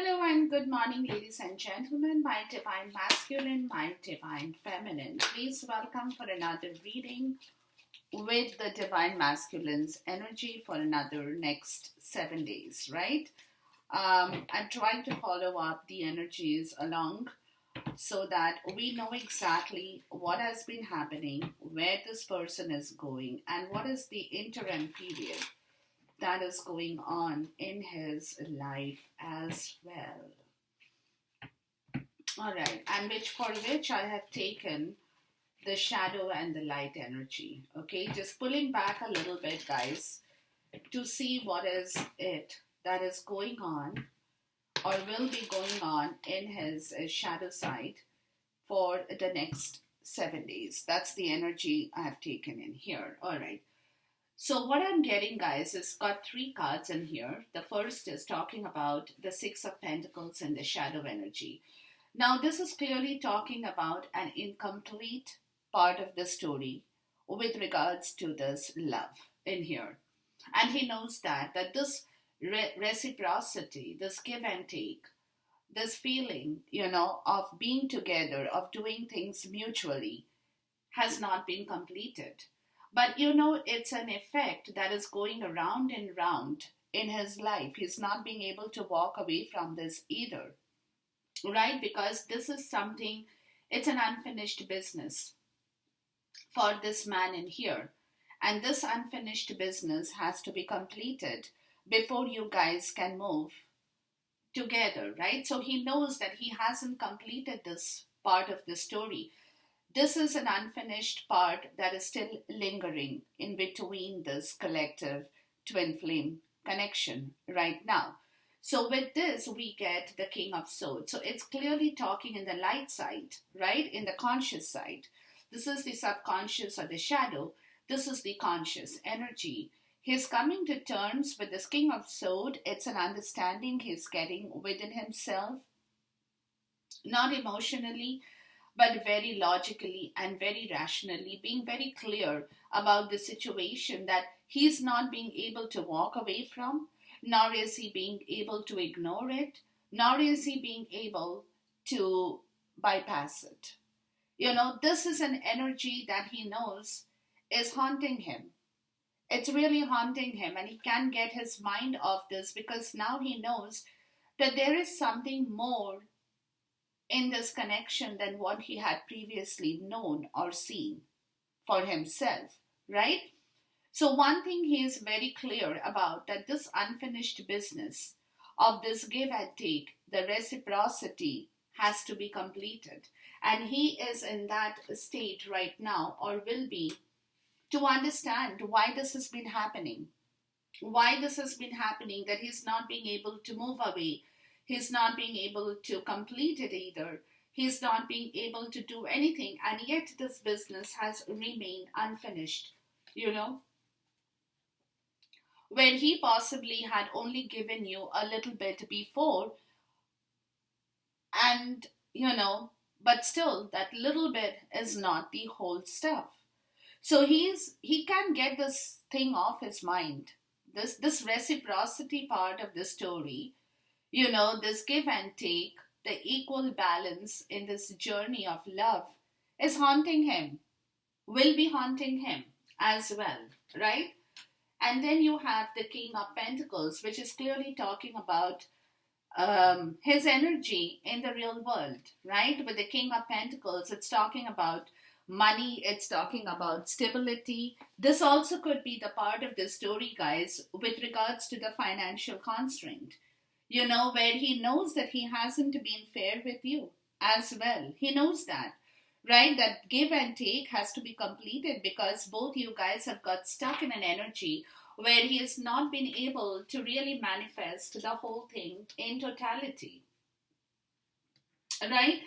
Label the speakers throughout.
Speaker 1: Hello and good morning, ladies and gentlemen, my divine masculine, my divine feminine. Please welcome for another reading with the divine masculine's energy for another next 7 days, right? I'm trying to follow up the energies along so that we know exactly what has been happening, where this person is going, and what is the interim period that is going on in his life as well. All right, and which I have taken the shadow and the light energy. Okay, just pulling back a little bit, guys, to see what is it that is going on or will be going on in his shadow side for the next 7 days. That's the energy I have taken in here. All right. So what I'm getting, guys, is got three cards in here. The first is talking about the Six of Pentacles and the shadow energy. Now, this is clearly talking about an incomplete part of the story with regards to this love in here. And he knows that this reciprocity, this give and take, this feeling, of being together, of doing things mutually has not been completed. But it's an effect that is going around and round in his life. He's not being able to walk away from this either, right? Because this is something, it's an unfinished business for this man in here. And this unfinished business has to be completed before you guys can move together, right? So he knows that he hasn't completed this part of the story. This is an unfinished part that is still lingering in between this collective twin flame connection right now. So with this, we get the King of Swords. So it's clearly talking in the light side, right? In the conscious side. This is the subconscious or the shadow. This is the conscious energy. He's coming to terms with this King of Swords. It's an understanding he's getting within himself, not emotionally, but very logically and very rationally, being very clear about the situation that he's not being able to walk away from, nor is he being able to ignore it, nor is he being able to bypass it. This is an energy that he knows is haunting him. It's really haunting him, and he can't get his mind off this because now he knows that there is something more in this connection than what he had previously known or seen for himself, right? So one thing he is very clear about, that this unfinished business of this give and take, the reciprocity has to be completed. And he is in that state right now, or will be, to understand why this has been happening. Why this has been happening, that he's not being able to move away. He's not being able to complete it either. He's not being able to do anything. And yet this business has remained unfinished, where he possibly had only given you a little bit before, and but still that little bit is not the whole stuff. So he can get this thing off his mind, this reciprocity part of the story, this give and take, the equal balance in this journey of love is haunting him, will be haunting him as well, right? And then you have the King of Pentacles, which is clearly talking about his energy in the real world, right? With the King of Pentacles, it's talking about money, it's talking about stability. This also could be the part of the story, guys, with regards to the financial constraint, where he knows that he hasn't been fair with you as well. He knows that, right? That give and take has to be completed because both you guys have got stuck in an energy where he has not been able to really manifest the whole thing in totality, right?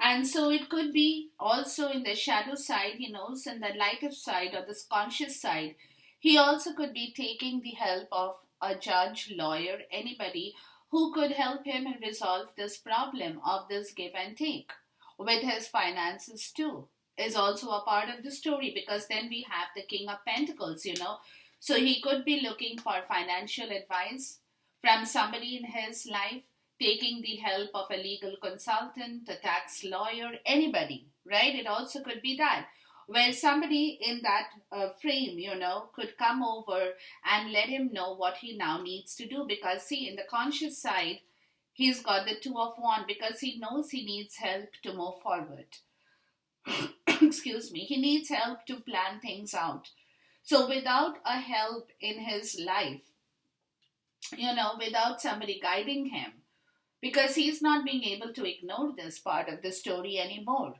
Speaker 1: And so it could be also in the shadow side, he knows, in the lighter side or this conscious side, he also could be taking the help of a judge, lawyer, anybody who could help him resolve this problem of this give and take. With his finances too is also a part of the story, because then we have the King of Pentacles, So he could be looking for financial advice from somebody in his life. taking the help of a legal consultant, a tax lawyer, anybody, right? It also could be that, where somebody in that frame, could come over and let him know what he now needs to do. Because, see, in the conscious side, he's got the two of one because he knows he needs help to move forward. Excuse me. He needs help to plan things out. So, without a help in his life, without somebody guiding him, because he's not being able to ignore this part of the story anymore.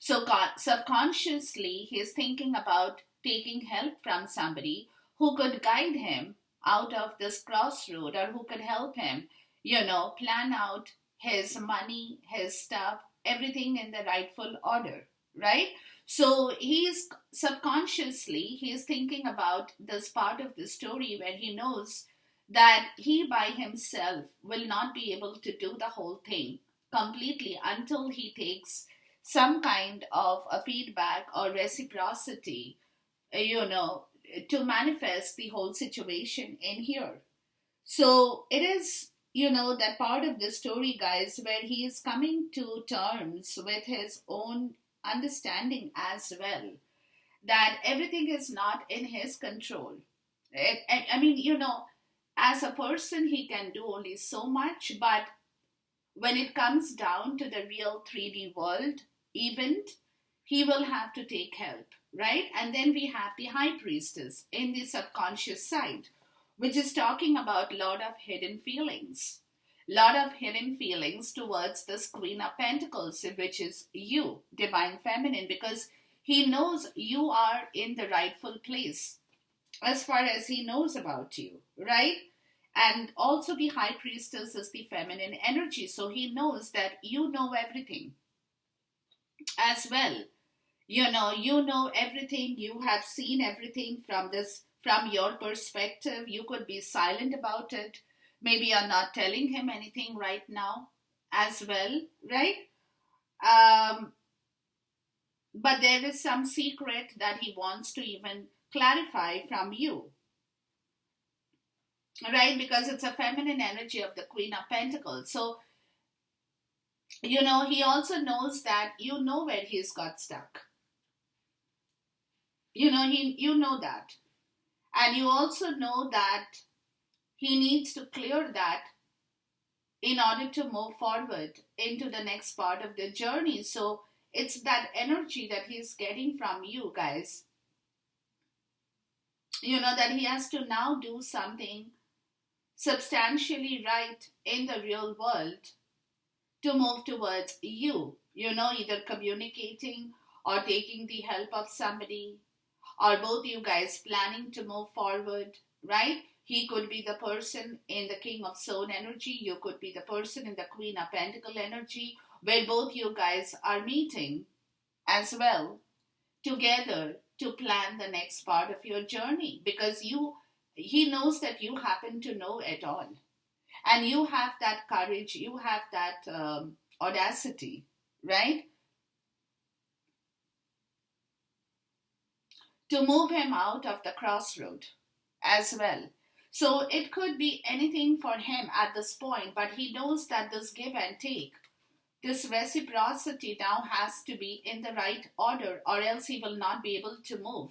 Speaker 1: So subconsciously, he's thinking about taking help from somebody who could guide him out of this crossroad, or who could help him, plan out his money, his stuff, everything in the rightful order, right? So he's subconsciously, he's thinking about this part of the story where he knows that he by himself will not be able to do the whole thing completely until he takes some kind of a feedback or reciprocity, to manifest the whole situation in here. So it is, that part of the story, guys, where he is coming to terms with his own understanding as well, that everything is not in his control. I mean, as a person, he can do only so much, but when it comes down to the real 3D world event, he will have to take help, right? And then we have the high priestess in the subconscious side, which is talking about a lot of hidden feelings. Lot of hidden feelings towards this Queen of Pentacles, which is you, Divine Feminine, because he knows you are in the rightful place as far as he knows about you, right? And also the High Priestess is the feminine energy, so he knows that you know everything as well. You know everything, you have seen everything from your perspective. You could be silent about it. Maybe you're not telling him anything right now as well, right? Um, but there is some secret that he wants to even clarify from you, right? Because it's a feminine energy of the Queen of Pentacles. So, he also knows that you know where he's got stuck. You know that. And you also know that he needs to clear that in order to move forward into the next part of the journey. So it's that energy that he's getting from you guys. That he has to now do something substantially right in the real world to move towards you. Either communicating or taking the help of somebody, or both you guys planning to move forward, right? He could be the person in the King of Stone energy. You could be the person in the Queen of Pentacle energy, where both you guys are meeting as well together to plan the next part of your journey. Because he knows that you happen to know it all. And you have that courage, you have that audacity, right? To move him out of the crossroad as well. So it could be anything for him at this point, but he knows that this give and take, this reciprocity now has to be in the right order, or else he will not be able to move.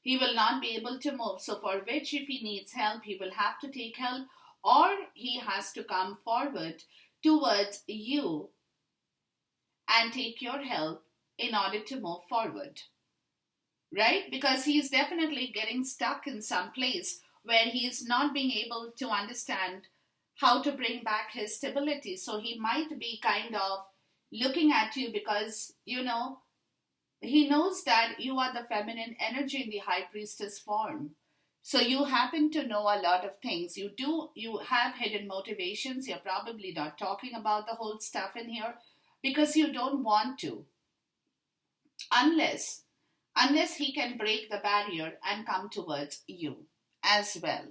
Speaker 1: He will not be able to move. So for which, if he needs help, he will have to take help, or he has to come forward towards you and take your help in order to move forward. Right? Because he's definitely getting stuck in some place where he's not being able to understand how to bring back his stability. So he might be kind of looking at you because, he knows that you are the feminine energy in the High Priestess form. So you happen to know a lot of things. You have hidden motivations. You're probably not talking about the whole stuff in here because you don't want to. Unless he can break the barrier and come towards you as well.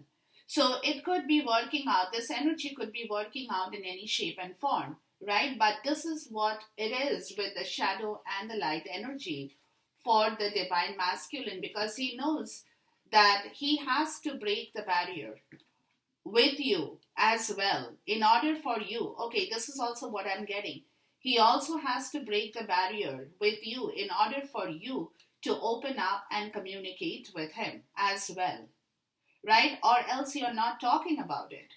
Speaker 1: So it could be working out, this energy could be working out in any shape and form, right? But this is what it is with the shadow and the light energy for the divine masculine, because he knows that he has to break the barrier with you as well in order for you. Okay, this is also what I'm getting. He also has to break the barrier with you in order for you to open up and communicate with him as well, right? Or else you're not talking about it.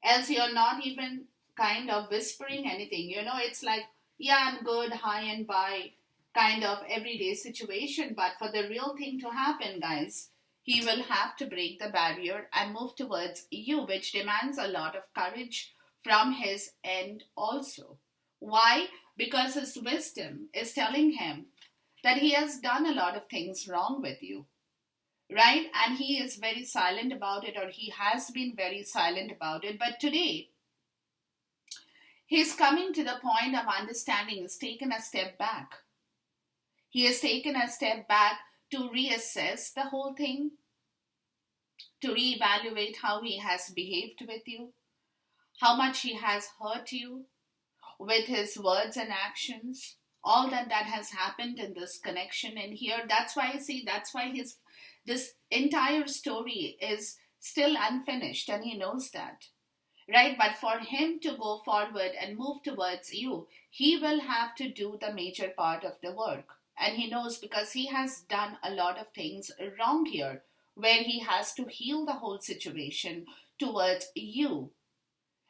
Speaker 1: Else you're not even kind of whispering anything. It's like, yeah, I'm good, hi and bye, kind of everyday situation. But for the real thing to happen, guys, he will have to break the barrier and move towards you, which demands a lot of courage from his end also. Why? Because his wisdom is telling him that he has done a lot of things wrong with you, right? And he is very silent about it, or he has been very silent about it. But today, he's coming to the point of understanding, he's taken a step back. He has taken a step back to reassess the whole thing, to reevaluate how he has behaved with you, how much he has hurt you with his words and actions, all that has happened in this connection in here. That's why, see, that's why his this entire story is still unfinished, and he knows that, right? But for him to go forward and move towards you, he will have to do the major part of the work. And he knows, because he has done a lot of things wrong here, where he has to heal the whole situation towards you.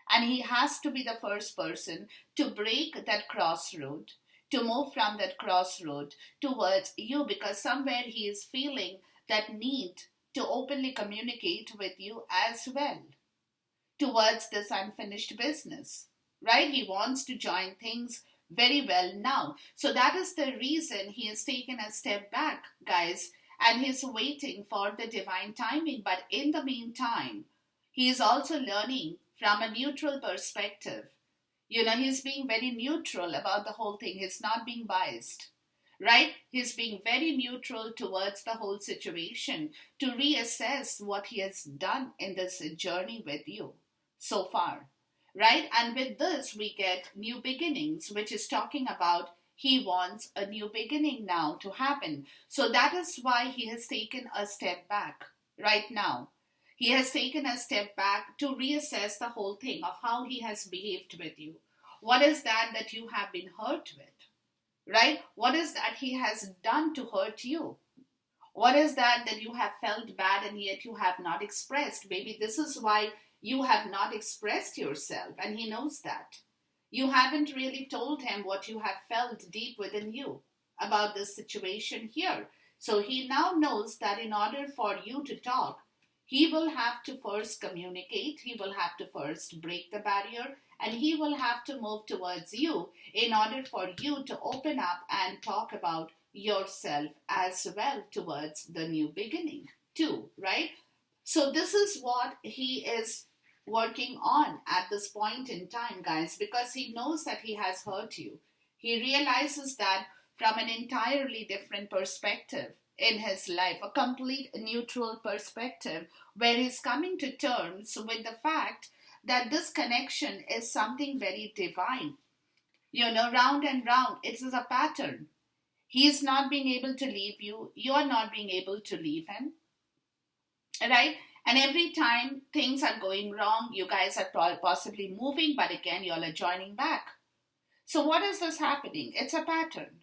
Speaker 1: And he has to be the first person to break that crossroad, to move from that crossroad towards you, because somewhere he is feeling that need to openly communicate with you as well towards this unfinished business, right? He wants to join things very well now. So that is the reason he has taken a step back, guys, and he's waiting for the divine timing. But in the meantime, he is also learning from a neutral perspective. He's being very neutral about the whole thing. He's not being biased, right? He's being very neutral towards the whole situation to reassess what he has done in this journey with you so far, right? And with this, we get new beginnings, which is talking about he wants a new beginning now to happen. So that is why he has taken a step back right now. He has taken a step back to reassess the whole thing of how he has behaved with you. What is that you have been hurt with, right? What is that he has done to hurt you? What is that you have felt bad and yet you have not expressed? Maybe this is why you have not expressed yourself, and he knows that. You haven't really told him what you have felt deep within you about this situation here. So he now knows that in order for you to talk, he will have to first communicate, he will have to first break the barrier, and he will have to move towards you in order for you to open up and talk about yourself as well towards the new beginning too, right? So this is what he is working on at this point in time, guys, because he knows that he has hurt you. He realizes that from an entirely different perspective in his life, a complete neutral perspective, where he's coming to terms with the fact that this connection is something very divine. Round and round, it is a pattern. He is not being able to leave you, you are not being able to leave him, right? And every time things are going wrong, you guys are possibly moving, but again, you all are joining back. So what is this happening? It's a pattern.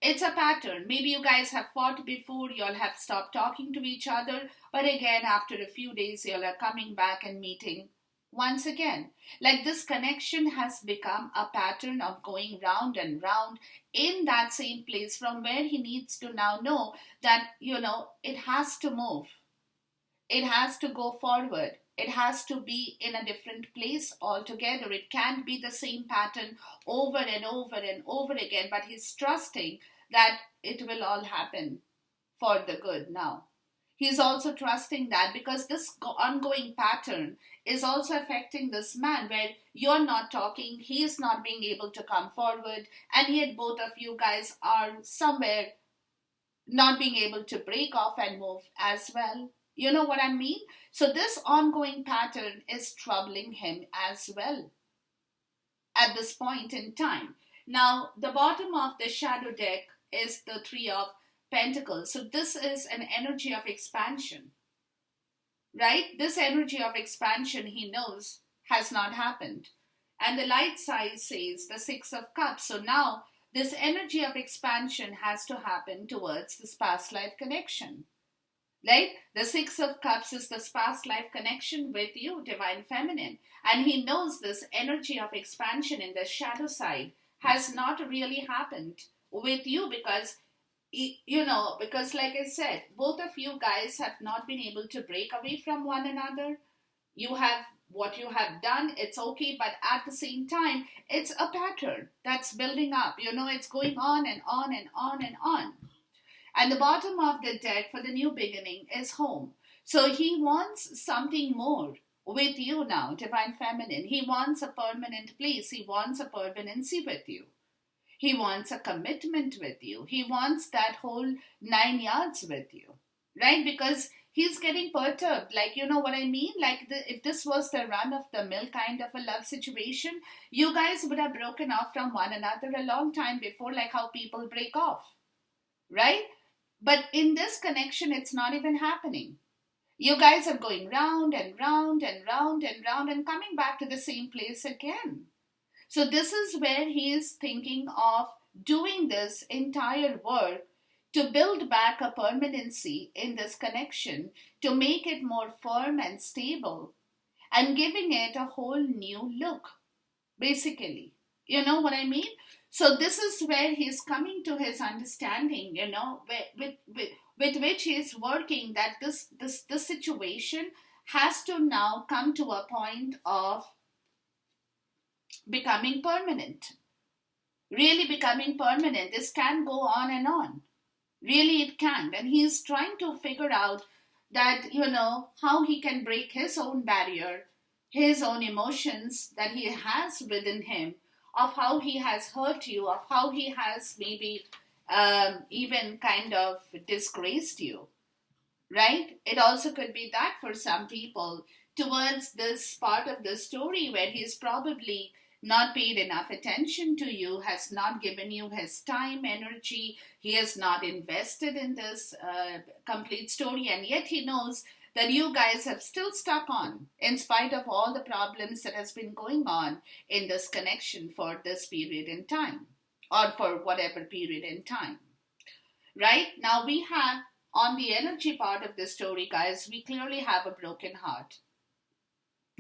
Speaker 1: It's a pattern. Maybe you guys have fought before, you all have stopped talking to each other, but again, after a few days, you all are coming back and meeting once again. Like, this connection has become a pattern of going round and round in that same place, from where he needs to now know that, it has to move. It has to go forward. It has to be in a different place altogether. It can't be the same pattern over and over and over again, but he's trusting that it will all happen for the good now. He's also trusting that, because this ongoing pattern is also affecting this man, where you're not talking, he's not being able to come forward, and yet both of you guys are somewhere not being able to break off and move as well. You know what I mean? So this ongoing pattern is troubling him as well at this point in time. Now, the bottom of the shadow deck is the Three of Pentacles. So this is an energy of expansion. right? This energy of expansion he knows has not happened. And the light side says the Six of Cups. So now this energy of expansion has to happen towards this past life connection. Right? The Six of Cups is this past life connection with you, Divine Feminine. And he knows this energy of expansion in the shadow side has not really happened with you because, because like I said, both of you guys have not been able to break away from one another. You have what you have done, it's okay, but at the same time, it's a pattern that's building up. It's going on and on and on and on. And the bottom of the deck for the new beginning is home. So he wants something more with you now, Divine Feminine. He wants a permanent place. He wants a permanency with you. He wants a commitment with you. He wants that whole 9 yards with you, right? Because he's getting perturbed. Like, you know what I mean? Like, if this was the run of the mill kind of a love situation, you guys would have broken off from one another a long time before, like how people break off, right? But in this connection, it's not even happening. You guys are going round and round and round and round and coming back to the same place again. So this is where he is thinking of doing this entire work to build back a permanency in this connection, to make it more firm and stable, and giving it a whole new look, basically. You know what I mean? So this is where he's coming to his understanding, with which he's working, that this situation has to now come to a point of becoming permanent. Really becoming permanent. This can go on and on. Really it can. And he's trying to figure out that, how he can break his own barrier, his own emotions that he has within him, of how he has hurt you, of how he has maybe even kind of disgraced you, right? It also could be that for some people, towards this part of the story where he's probably not paid enough attention to you, has not given you his time, energy, he has not invested in this complete story, and yet he knows that you guys have still stuck on in spite of all the problems that has been going on in this connection for this period in time, or for whatever period in time. Right? Now we have, on the energy part of the story, guys, we clearly have a broken heart.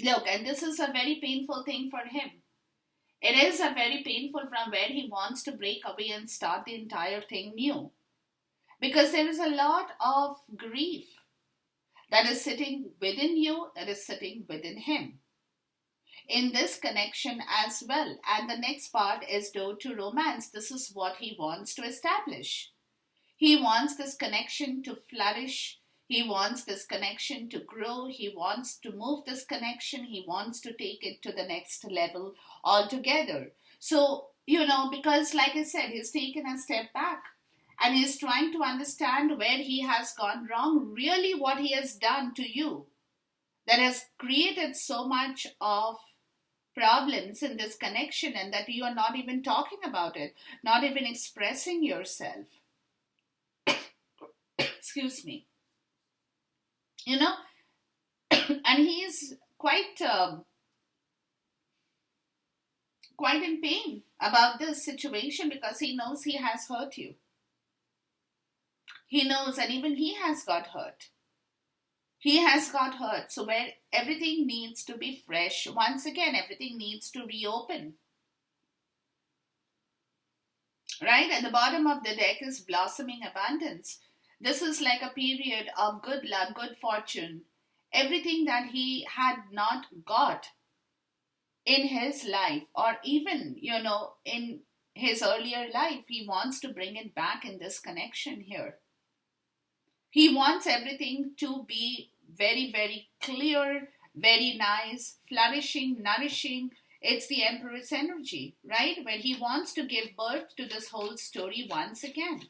Speaker 1: Look, and this is a very painful thing for him. It is a very painful from where he wants to break away and start the entire thing new. Because there is a lot of grief that is sitting within you, that is sitting within him, in this connection as well. And the next part is door to romance. This is what he wants to establish. He wants this connection to flourish. He wants this connection to grow. He wants to move this connection. He wants to take it to the next level altogether. So, because like I said, he's taken a step back. And he's trying to understand where he has gone wrong, really what he has done to you that has created so much of problems in this connection, and that you are not even talking about it, not even expressing yourself. Excuse me. And he's quite in pain about this situation because he knows he has hurt you. He knows, and even he has got hurt. He has got hurt. So where everything needs to be fresh, once again, everything needs to reopen. Right? At the bottom of the deck is blossoming abundance. This is like a period of good luck, good fortune. Everything that he had not got in his life, or even, in his earlier life, he wants to bring it back in this connection here. He wants everything to be very, very clear, very nice, flourishing, nourishing. It's the Empress energy, right? Where he wants to give birth to this whole story once again.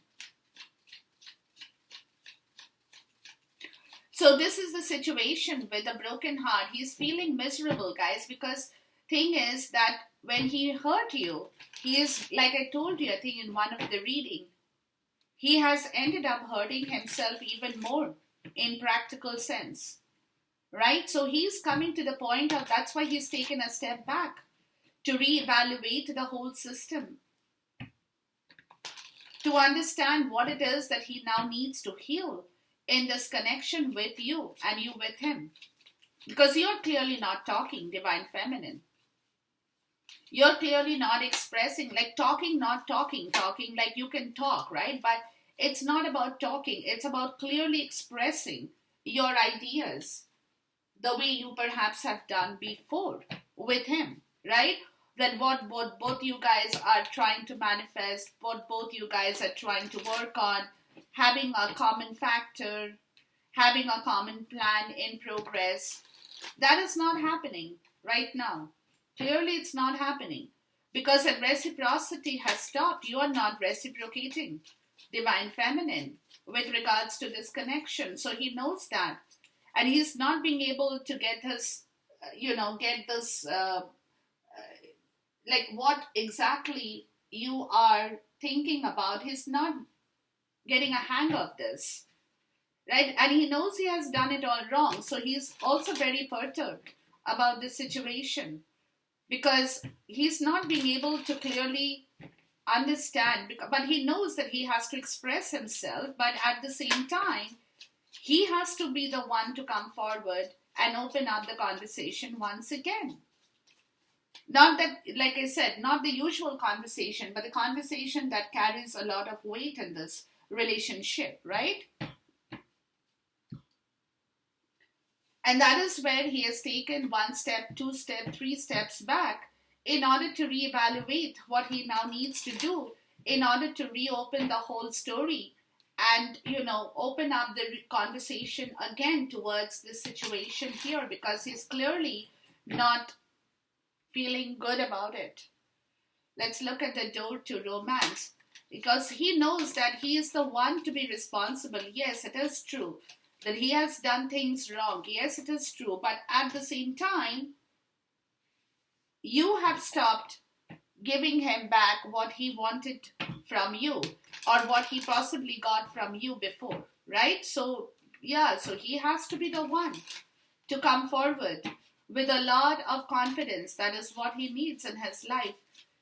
Speaker 1: So this is the situation with a broken heart. He's feeling miserable, guys, because thing is that when he hurt you, he is, like I told you, I think in one of the reading, he has ended up hurting himself even more in practical sense. right? So he's coming to the point of, that's why he's taken a step back to reevaluate the whole system, to understand what it is that he now needs to heal in this connection with you and you with him. Because you're clearly not talking, Divine Feminine. You're clearly not expressing, like talking, not talking, talking like you can talk, right? But it's not about talking. It's about clearly expressing your ideas the way you perhaps have done before with him, right? That what both you guys are trying to manifest, what both you guys are trying to work on, having a common factor, having a common plan in progress, that is not happening right now. Clearly, it's not happening because the reciprocity has stopped. You are not reciprocating, Divine Feminine, with regards to this connection. So he knows that. And he's not being able to get his, like what exactly you are thinking about. He's not getting a hang of this, right? And he knows he has done it all wrong. So he's also very perturbed about this situation because he's not being able to clearly understand. But he knows that he has to express himself. But at the same time, he has to be the one to come forward and open up the conversation once again. Not that, like I said, not the usual conversation, but the conversation that carries a lot of weight in this relationship, right? And that is where he has taken 1 step, 2 steps, 3 steps back in order to reevaluate what he now needs to do in order to reopen the whole story and, open up the conversation again towards this situation here because he's clearly not feeling good about it. Let's look at the door to romance because he knows that he is the one to be responsible. Yes, it is true that he has done things wrong. Yes, it is true. But at the same time, you have stopped giving him back what he wanted from you or what he possibly got from you before, right? So, so he has to be the one to come forward with a lot of confidence. That is what he needs in his life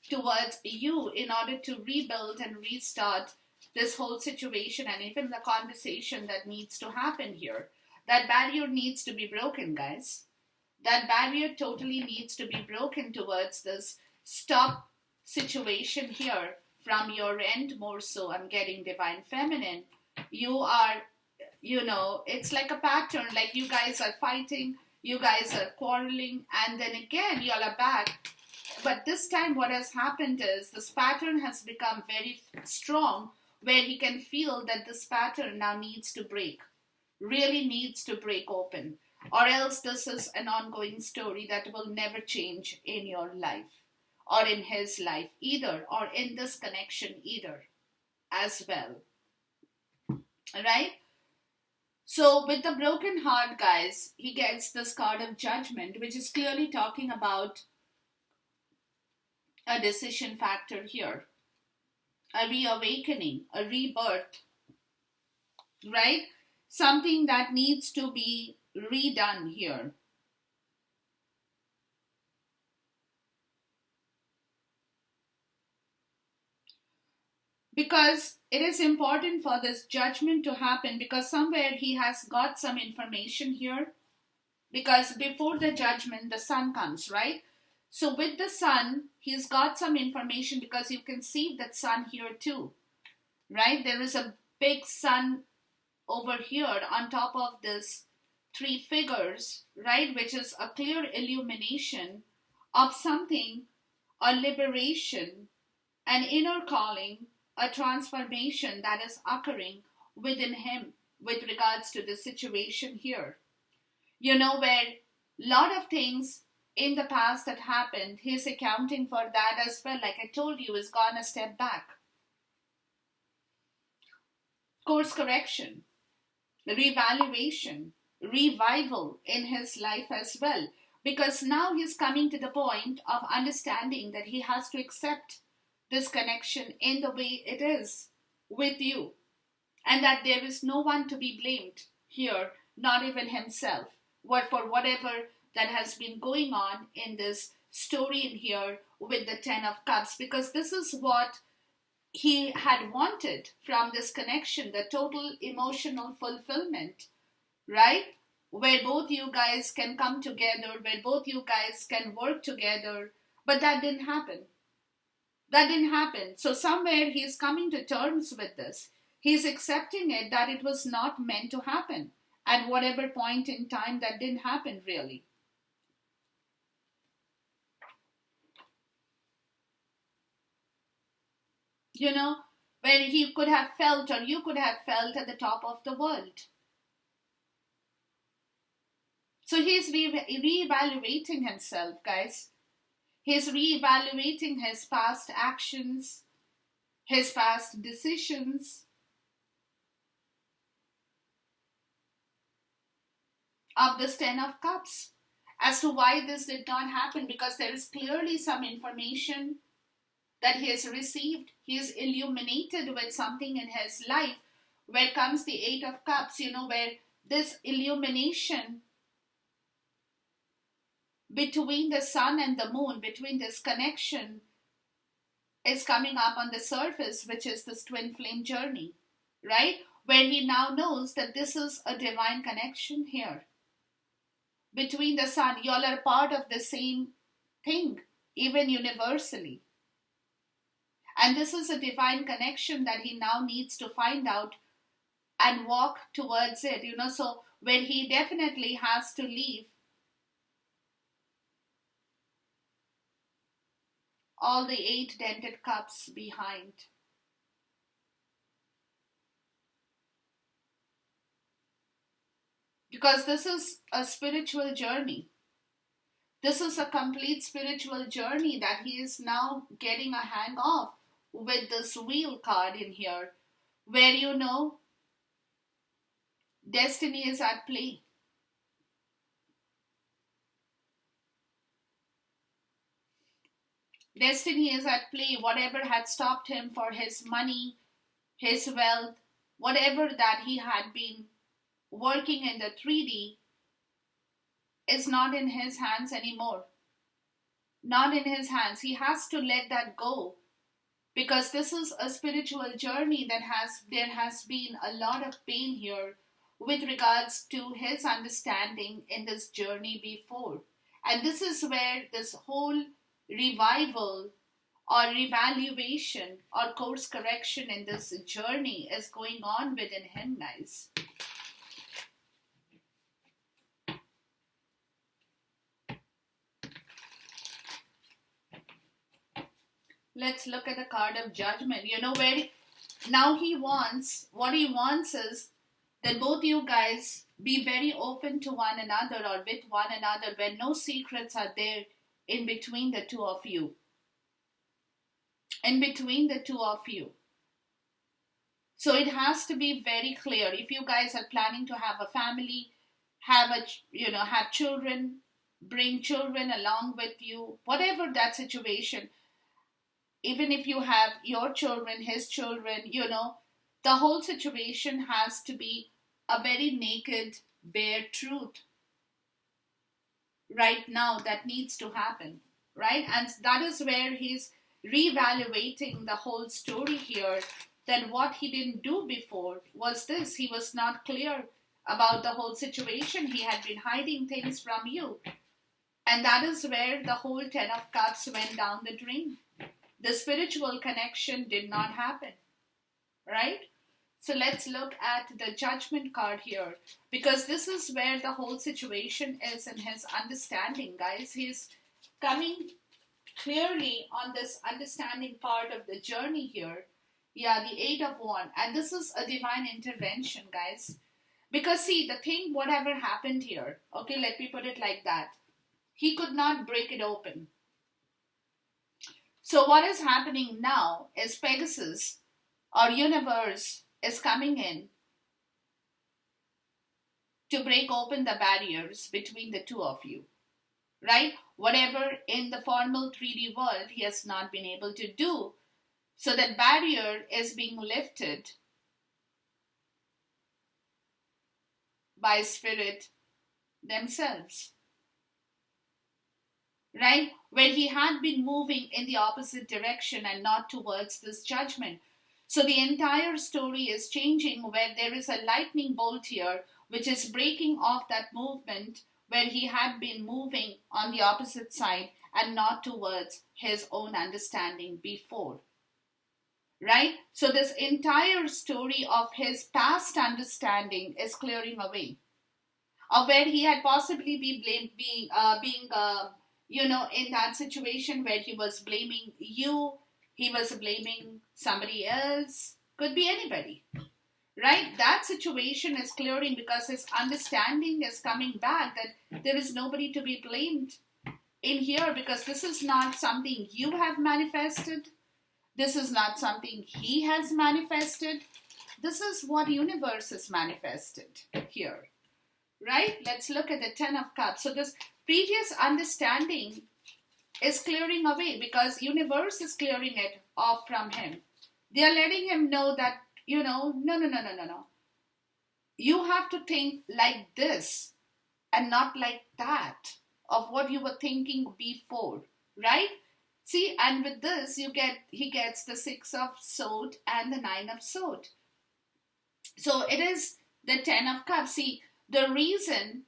Speaker 1: towards you in order to rebuild and restart this whole situation and even the conversation that needs to happen here. That barrier needs to be broken, guys. That barrier totally needs to be broken towards this stop situation here from your end more so. I'm getting Divine Feminine. You are, it's like a pattern, like you guys are fighting, you guys are quarreling, and then again you all are back. But this time what has happened is this pattern has become very strong where he can feel that this pattern now needs to break, really needs to break open, or else this is an ongoing story that will never change in your life or in his life either, or in this connection either as well. Right? So with the broken heart, guys, he gets this card of Judgment, which is clearly talking about a decision factor here, a reawakening, a rebirth, right? Something that needs to be redone here. Because it is important for this judgment to happen because somewhere he has got some information here. Because before the judgment, the sun comes, right? So with the sun, he's got some information because you can see that sun here too, right? There is a big sun over here on top of this 3 figures, right? Which is a clear illumination of something, a liberation, an inner calling, a transformation that is occurring within him with regards to the situation here. Where a lot of things in the past that happened, he's accounting for that as well. Like I told you, he's gone a step back. Course correction, revaluation, revival in his life as well. Because now he's coming to the point of understanding that he has to accept this connection in the way it is with you. And that there is no one to be blamed here, not even himself. for whatever that has been going on in this story in here with the 10 of cups, because this is what he had wanted from this connection, the total emotional fulfillment, right? Where both you guys can come together, where both you guys can work together. But that didn't happen. That didn't happen. So somewhere he's coming to terms with this. He's accepting it that it was not meant to happen. At whatever point in time that didn't happen really. You know, where he could have felt, or you could have felt, at the top of the world. So he's reevaluating himself, guys. He's reevaluating his past actions, his past decisions of this 10 of cups as to why this did not happen, because there is clearly some information that he has received. He is illuminated with something in his life. Where comes the 8 of cups, where this illumination between the sun and the moon, between this connection, is coming up on the surface, which is this twin flame journey, right? Where he now knows that this is a divine connection here. Between the sun, you all are part of the same thing, even universally. And this is a divine connection that he now needs to find out and walk towards it, so where he definitely has to leave all the 8 dented cups behind. Because this is a spiritual journey. This is a complete spiritual journey that he is now getting a hang of with this wheel card in here, where destiny is at play. Destiny is at play. Whatever had stopped him for his money, his wealth, whatever that he had been working in the 3D is not in his hands anymore. Not in his hands. He has to let that go, because this is a spiritual journey that there has been a lot of pain here with regards to his understanding in this journey before. And this is where this whole revival or revaluation or course correction in this journey is going on within him, guys. Let's look at the card of judgment. Where now what he wants is that both you guys be very open to one another or with one another, where no secrets are there in between the two of you. In between the two of you. So it has to be very clear. If you guys are planning to have a family, have children, bring children along with you, whatever that situation, even if you have your children, his children, the whole situation has to be a very naked, bare truth right now that needs to happen, right? And that is where he's reevaluating the whole story here, that what he didn't do before was this. He was not clear about the whole situation. He had been hiding things from you. And that is where the whole 10 of cups went down the drain. The spiritual connection did not happen, right? So let's look at the judgment card here, because this is where the whole situation is in his understanding, guys. He's coming clearly on this understanding part of the journey here. Yeah, the 8 of Wands. And this is a divine intervention, guys. Because see, the thing, whatever happened here, okay, let me put it like that. He could not break it open. So what is happening now is Pegasus, or universe, is coming in to break open the barriers between the two of you, right? Whatever in the formal 3D world he has not been able to do. So that barrier is being lifted by spirit themselves, right? Where he had been moving in the opposite direction and not towards this judgment. So the entire story is changing, where there is a lightning bolt here, which is breaking off that movement where he had been moving on the opposite side and not towards his own understanding before. Right? So this entire story of his past understanding is clearing away, of where he had possibly be blamed, being in that situation where he was blaming you, he was blaming somebody else, could be anybody, right? That situation is clearing because his understanding is coming back that there is nobody to be blamed in here, because this is not something you have manifested. This is not something he has manifested. This is what universe has manifested here, right? Let's look at the Ten of Cups. So this previous understanding is clearing away because universe is clearing it off from him. They are letting him know that, no. You have to think like this and not like that of what you were thinking before, right? See, and with this, he gets the Six of Swords and the Nine of Swords. So it is the Ten of Cups. See, the reason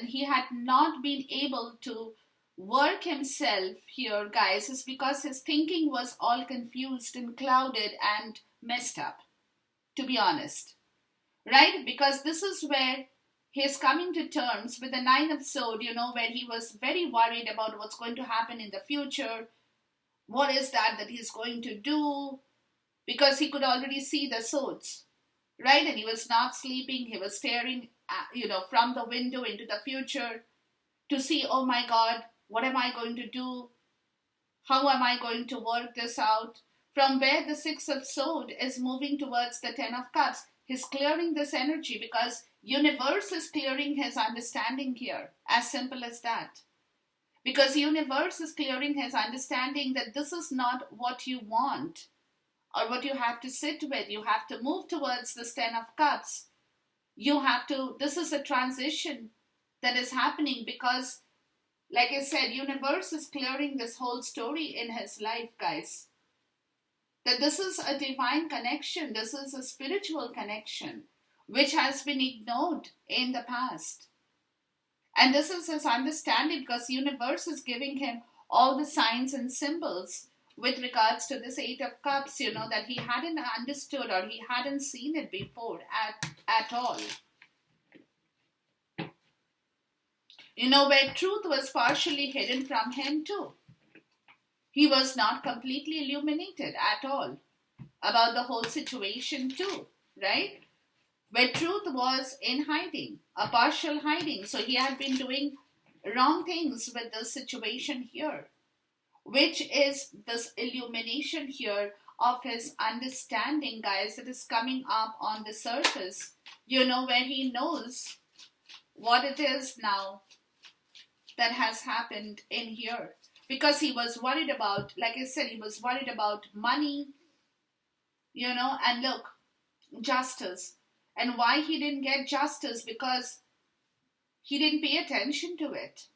Speaker 1: he had not been able to work himself here, guys, is because his thinking was all confused and clouded and messed up, to be honest, right? Because this is where he's coming to terms with the Nine of Swords, where he was very worried about what's going to happen in the future. What is that he's going to do? Because he could already see the swords, right? And he was not sleeping. He was staring, from the window into the future to see, oh my God, what am I going to do? How am I going to work this out? From where the Six of Swords is moving towards the Ten of Cups, he's clearing this energy because universe is clearing his understanding here. As simple as that. Because universe is clearing his understanding that this is not what you want or what you have to sit with. You have to move towards this Ten of Cups. This is a transition that is happening because, like I said, universe is clearing this whole story in his life, guys. That this is a divine connection. This is a spiritual connection which has been ignored in the past. And this is his understanding because universe is giving him all the signs and symbols with regards to this Eight of Cups, that he hadn't understood or he hadn't seen it before at all. Where truth was partially hidden from him too. He was not completely illuminated at all about the whole situation too, right? Where truth was in hiding, a partial hiding. So he had been doing wrong things with this situation here, which is this illumination here of his understanding, guys, that is coming up on the surface, where he knows what it is now that has happened in here. Because he was worried about, like I said, he was worried about money, and look, justice. And why he didn't get justice? Because he didn't pay attention to it.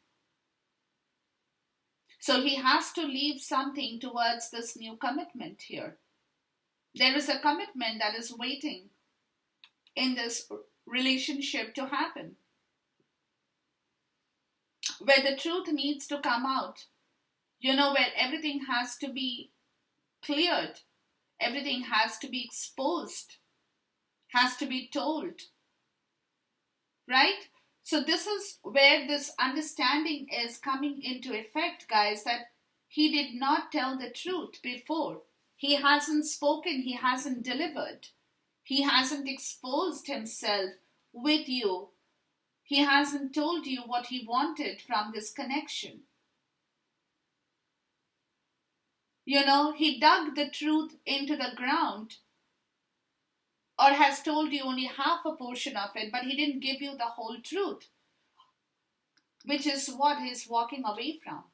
Speaker 1: So he has to leave something towards this new commitment here. There is a commitment that is waiting in this relationship to happen, where the truth needs to come out, where everything has to be cleared, everything has to be exposed, has to be told, right? So this is where this understanding is coming into effect, guys, that he did not tell the truth before. He hasn't spoken, he hasn't delivered, he hasn't exposed himself with you. He hasn't told you what he wanted from this connection. He dug the truth into the ground, or has told you only half a portion of it, but he didn't give you the whole truth, which is what he's walking away from.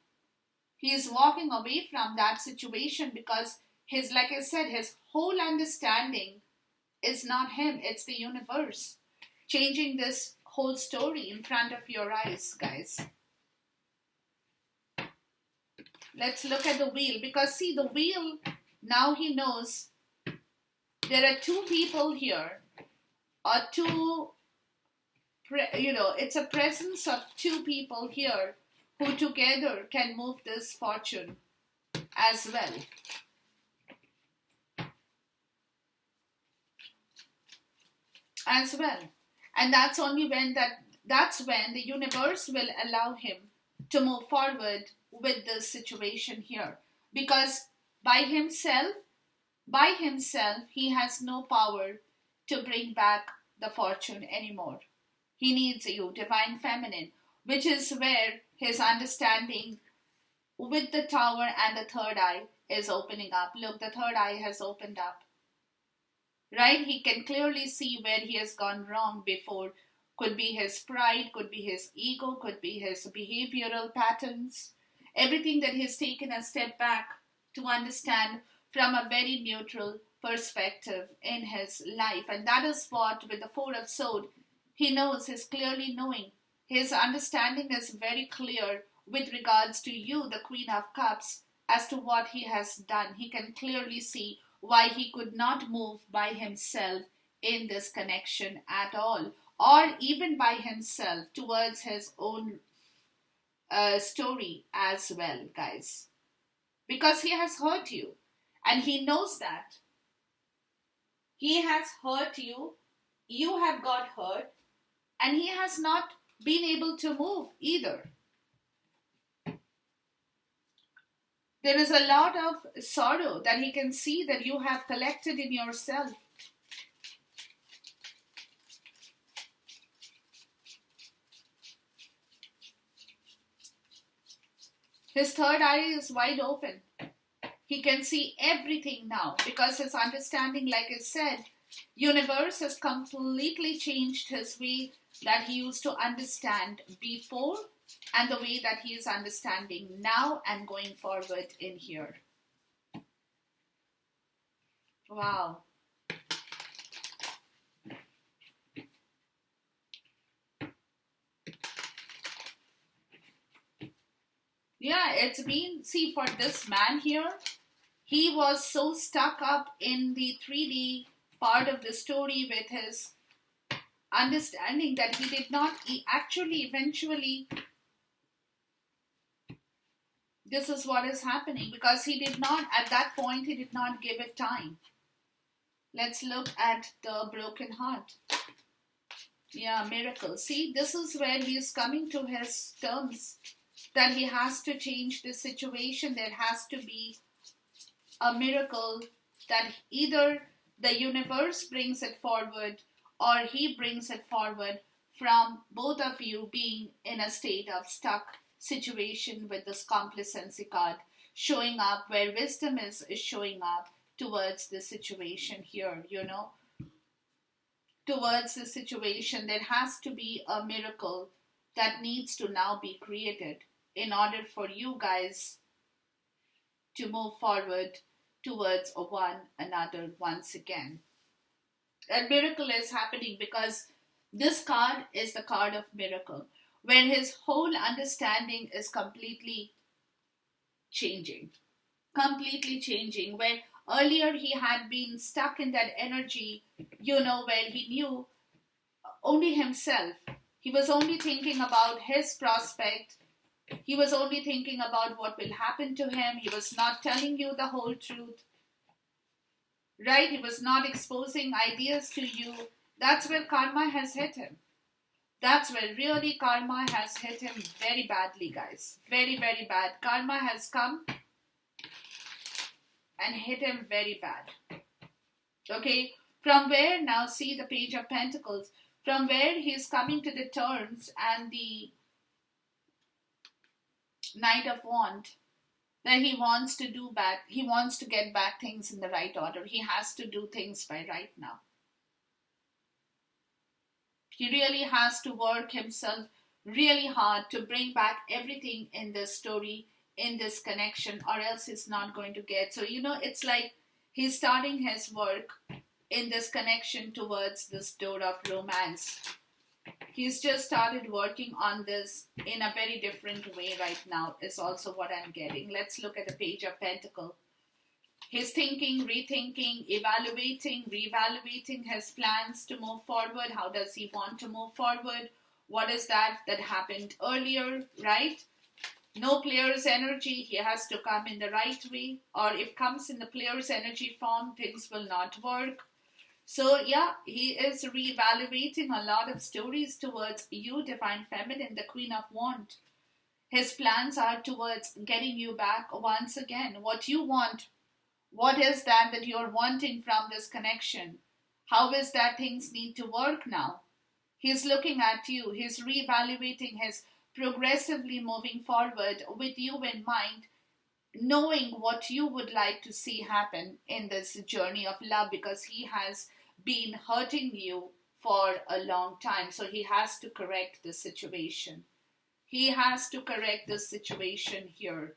Speaker 1: He is walking away from that situation because like I said, his whole understanding is not him, it's the universe. Changing this whole story in front of your eyes, guys. Let's look at the wheel, because see, the wheel, now he knows there are two people here, or two, it's a presence of two people here who together can move this fortune as well. And that's when the universe will allow him to move forward with this situation here, because by himself he has no power to bring back the fortune anymore. He needs you, divine feminine, which is where his understanding with the tower and the third eye is opening up. Look, the third eye has opened up. Right? He can clearly see where he has gone wrong before. Could be his pride, could be his ego, could be his behavioral patterns. Everything that he's taken a step back to understand from a very neutral perspective in his life. And that is what, with the Four of Swords, he knows, he's clearly knowing. His understanding is very clear with regards to you, the Queen of Cups, as to what he has done. He can clearly see why he could not move by himself in this connection at all, or even by himself towards his own story as well, guys. Because he has hurt you, and he knows that. He has hurt you, you have got hurt, and he has not been able to move either. There is a lot of sorrow that he can see that you have collected in yourself. His third eye is wide open. He can see everything now because his understanding, like I said, universe has completely changed his way that he used to understand before and the way that he is understanding now and going forward in here. Wow. Yeah, it's been, see, for this man here, he was so stuck up in the 3D part of the story with his understanding that he did not actually eventually, this is what is happening, because he did not, at that point, he did not give it time. Let's look at the broken heart. Yeah, miracle. See, this is where he is coming to his terms, that he has to change this situation. There has to be a miracle, that either the universe brings it forward or he brings it forward, from both of you being in a state of stuck situation with this complacency card showing up, where wisdom is showing up towards the situation here, towards the situation. There has to be a miracle that needs to now be created in order for you guys to move forward towards one another once again. A miracle is happening because this card is the card of miracle, where his whole understanding is completely changing, where earlier he had been stuck in that energy, where he knew only himself. He was only thinking about his prospect. He was only thinking about what will happen to him. He was not telling you the whole truth. Right? He was not exposing ideas to you. That's where karma has hit him. That's where really karma has hit him very badly, guys. Very, very bad. Karma has come and hit him very bad. Okay? From where, now see the Page of Pentacles, from where he is coming to the terms and the Knight of Wands, that he wants to do back, he wants to get back things in the right order. He has to do things by right now. He really has to work himself really hard to bring back everything in this story, in this connection, or else he's not going to get. So, it's like he's starting his work in this connection towards this door of romance. He's just started working on this in a very different way right now, is also what I'm getting. Let's look at the Page of Pentacles. He's thinking, rethinking, evaluating, reevaluating his plans to move forward. How does he want to move forward? What is that happened earlier, right? No player's energy. He has to come in the right way. Or if comes in the player's energy form, things will not work. So yeah, he is reevaluating a lot of stories towards you, Divine Feminine, the Queen of Wands. His plans are towards getting you back once again. What you want. What is that you're wanting from this connection? How is that things need to work now? He's looking at you. He's reevaluating his progressively moving forward with you in mind, knowing what you would like to see happen in this journey of love, because he has been hurting you for a long time. So he has to correct the situation. He has to correct the situation here.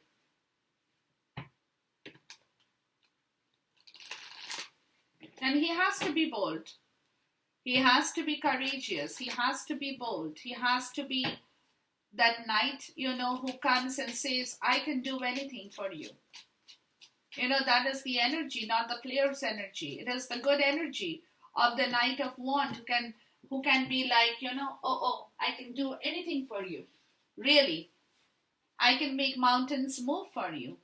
Speaker 1: And he has to be bold. He has to be courageous. He has to be bold. He has to be that knight, who comes and says, I can do anything for you. That is the energy, not the player's energy. It is the good energy of the Knight of Wands who can be like, I can do anything for you. Really. I can make mountains move for you.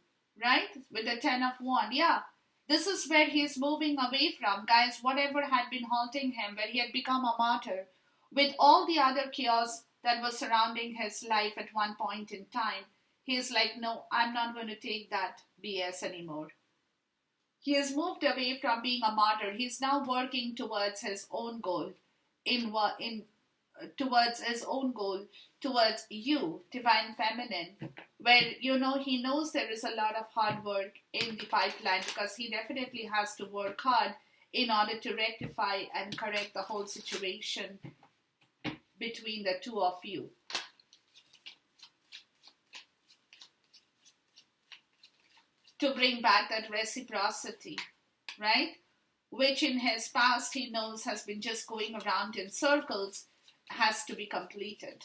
Speaker 1: Right? With the 10 of Wands. Yeah. This is where he is moving away from, guys. Whatever had been halting him, where he had become a martyr, with all the other chaos that was surrounding his life at one point in time, he's like, no, I'm not going to take that BS anymore. He has moved away from being a martyr. He's now working towards his own goal, towards his own goal, towards you, Divine Feminine, where, he knows there is a lot of hard work in the pipeline, because he definitely has to work hard in order to rectify and correct the whole situation between the two of you. To bring back that reciprocity, right? Which in his past he knows has been just going around in circles, has to be completed.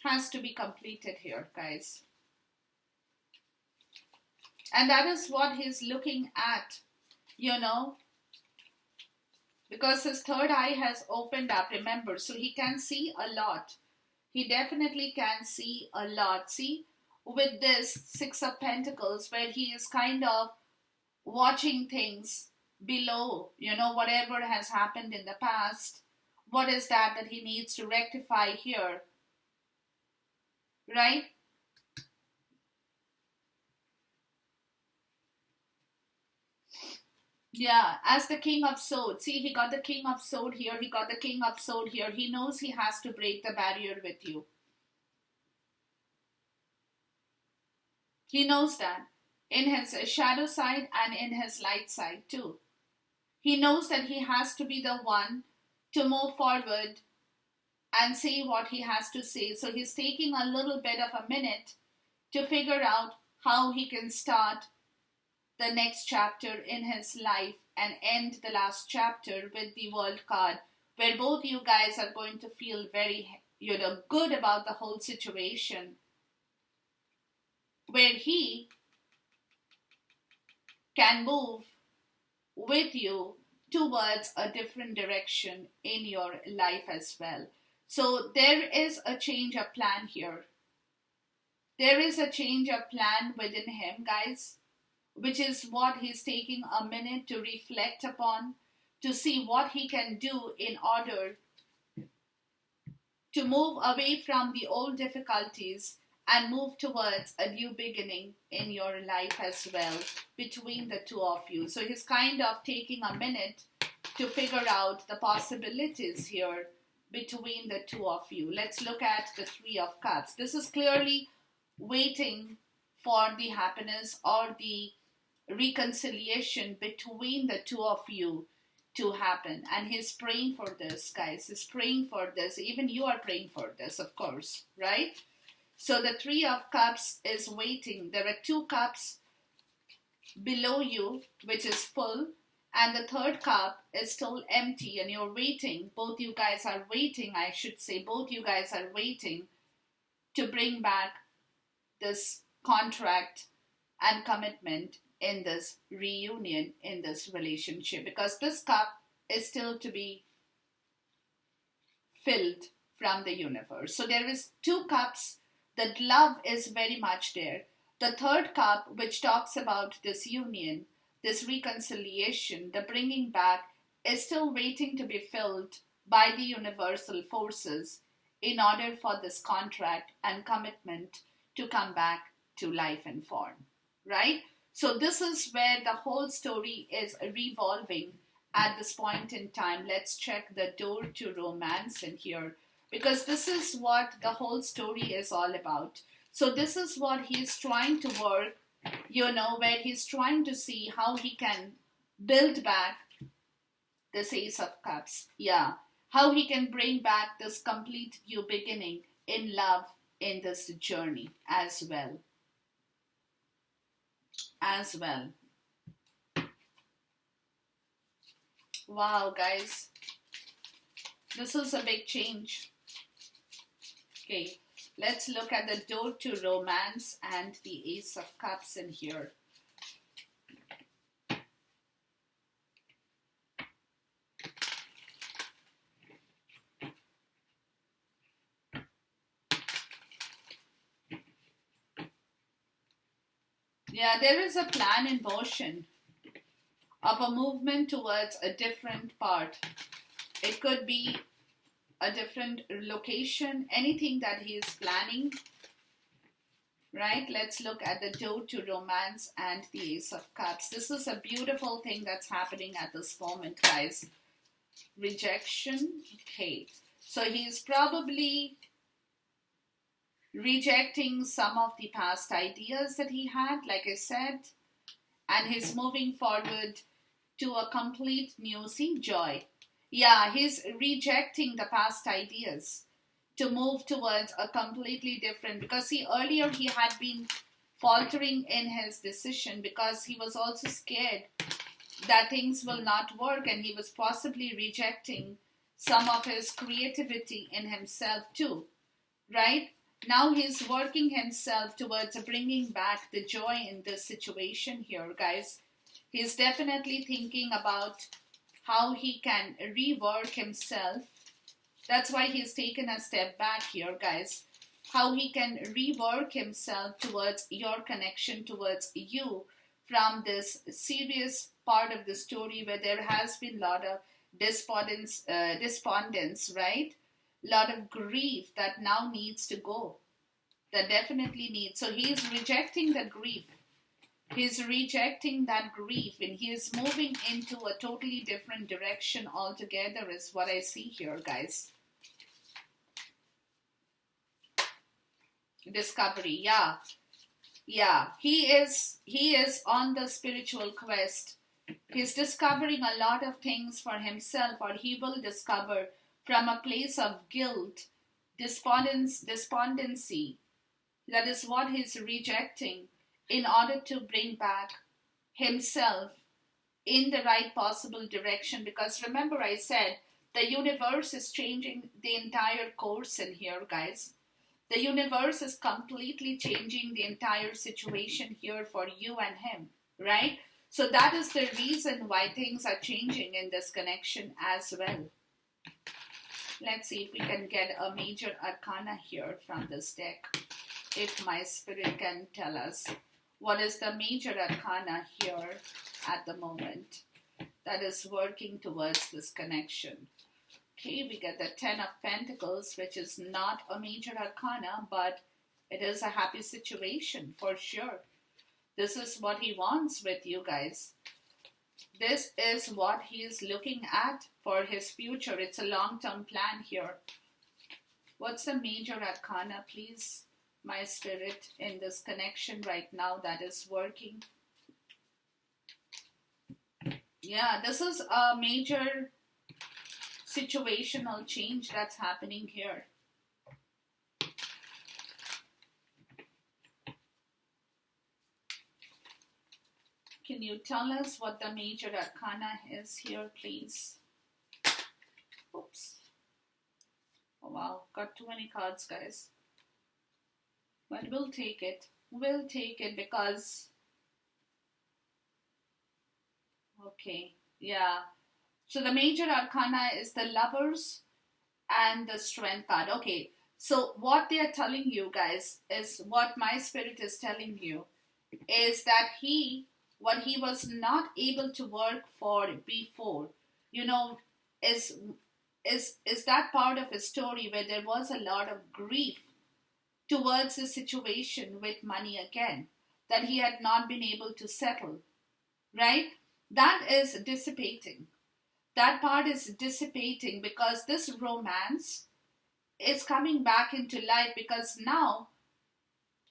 Speaker 1: Has to be completed here, guys. And that is what he's looking at, because his third eye has opened up, remember, so he can see a lot. He definitely can see a lot. See, with this 6 of Pentacles, where he is kind of watching things below, whatever has happened in the past. What is that he needs to rectify here? Right? Yeah, as the King of Swords. See, he got the King of Swords here. He got the King of Swords here. He knows he has to break the barrier with you. He knows that. In his shadow side and in his light side too. He knows that he has to be the one to move forward and say what he has to say. So he's taking a little bit of a minute to figure out how he can start the next chapter in his life and end the last chapter with the World card, where both you guys are going to feel very, good about the whole situation, where he can move with you towards a different direction in your life as well. So there is a change of plan here. There is a change of plan within him, guys, which is what he's taking a minute to reflect upon, to see what he can do in order to move away from the old difficulties and move towards a new beginning in your life as well, between the two of you. So he's kind of taking a minute to figure out the possibilities here between the two of you. Let's look at the 3 of Cups. This is clearly waiting for the happiness or the reconciliation between the two of you to happen. And he's praying for this, guys. He's praying for this. Even you are praying for this, of course, right? So the 3 of Cups is waiting. There are 2 cups below you, which is full, and the third cup is still empty, and you're waiting. Both you guys are waiting, I should say, both you guys are waiting to bring back this contract and commitment in this reunion, in this relationship, because this cup is still to be filled from the universe. So there is two cups. That love is very much there. The third cup, which talks about this union, this reconciliation, the bringing back, is still waiting to be filled by the universal forces in order for this contract and commitment to come back to life and form, right? So this is where the whole story is revolving at this point in time. Let's check the door to romance in here, because this is what the whole story is all about. So this is what he's trying to work, where he's trying to see how he can build back this Ace of Cups. Yeah, how he can bring back this complete new beginning in love in this journey as well. Wow, guys, this is a big change. Okay, let's look at the door to romance and the Ace of Cups in here. Yeah, there is a plan in motion of a movement towards a different part. It could be a different location, anything that he is planning, right? Let's look at the door to romance and the Ace of Cups. This is a beautiful thing that's happening at this moment, guys. Rejection. Okay, so he's probably rejecting some of the past ideas that he had, like I said, and he's moving forward to a complete new, see, joy. Yeah, he's rejecting the past ideas to move towards a completely different, because see, earlier he had been faltering in his decision because he was also scared that things will not work, and he was possibly rejecting some of his creativity in himself too, right? Now he's working himself towards bringing back the joy in this situation here, guys. He's definitely thinking about how he can rework himself. That's why he's taken a step back here, guys. How he can rework himself towards your connection, towards you, from this serious part of the story where there has been a lot of despondence, right? A lot of grief that now needs to go. That definitely needs. So he is rejecting the grief. He's rejecting that grief, and he is moving into a totally different direction altogether, is what I see here, guys. Discovery, yeah. Yeah, he is on the spiritual quest. He's discovering a lot of things for himself, or he will discover from a place of guilt, despondency. That is what he's rejecting in order to bring back himself in the right possible direction. Because remember, I said the universe is changing the entire course in here, guys. The universe is completely changing the entire situation here for you and him, right? So that is the reason why things are changing in this connection as well. Let's see if we can get a major arcana here from this deck. If my spirit can tell us what is the major arcana here at the moment that is working towards this connection. Okay, we get the 10 of Pentacles, which is not a major arcana, but it is a happy situation for sure. This is what he wants with you guys. This is what he is looking at for his future. It's a long-term plan here. What's the major arcana, please, my spirit, in this connection right now that is working? Yeah, this is a major situational change that's happening here. Can you tell us what the major arcana is here, please? Oops. Oh wow, got too many cards, guys. But we'll take it. We'll take it because... Okay, yeah. So the major arcana is the Lovers and the Strength card. Okay, so what they are telling you, guys, is what my spirit is telling you is that what he was not able to work for before, you know, is is that part of his story where there was a lot of grief towards the situation with money again that he had not been able to settle, right? That is dissipating. That part is dissipating because this romance is coming back into life because now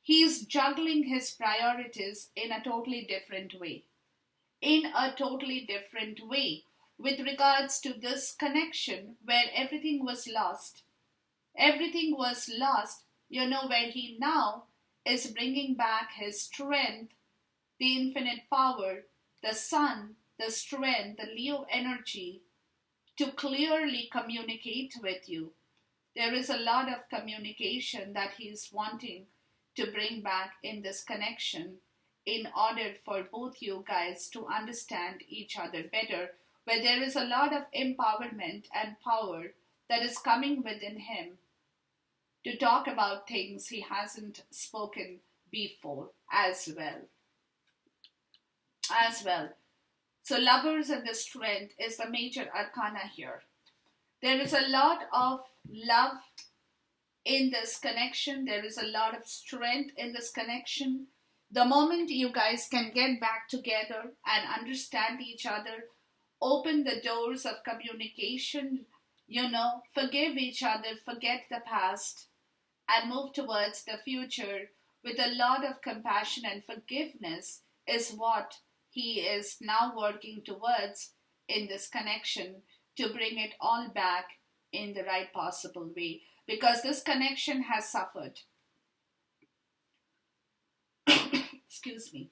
Speaker 1: he's juggling his priorities in a totally different way. In a totally different way with regards to this connection where everything was lost. Everything was lost, where he now is bringing back his strength, the infinite power, the sun, the strength, the Leo energy to clearly communicate with you. There is a lot of communication that he's wanting to bring back in this connection in order for both you guys to understand each other better, where there is a lot of empowerment and power that is coming within him to talk about things he hasn't spoken before as well. As well. So Lovers and the Strength is the major arcana here. There is a lot of love in this connection. There is a lot of strength in this connection. The moment you guys can get back together and understand each other, open the doors of communication, forgive each other, forget the past, and move towards the future with a lot of compassion and forgiveness is what he is now working towards in this connection to bring it all back in the right possible way. Because this connection has suffered. Excuse me.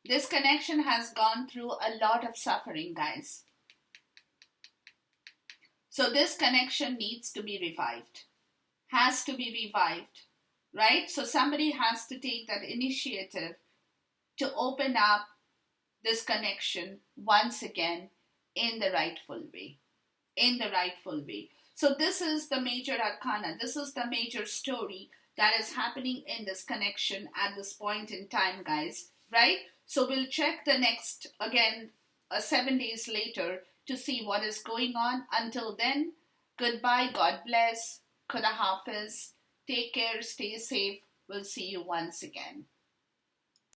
Speaker 1: This connection has gone through a lot of suffering, guys. So this connection needs to be revived. Has to be revived, right? So somebody has to take that initiative to open up this connection once again in the rightful way. In the rightful way. So this is the major arcana. This is the major story that is happening in this connection at this point in time, guys, right? So we'll check the next, again, 7 days later to see what is going on. Until then, goodbye, God bless, Khuda Hafiz, take care, stay safe. We'll see you once again.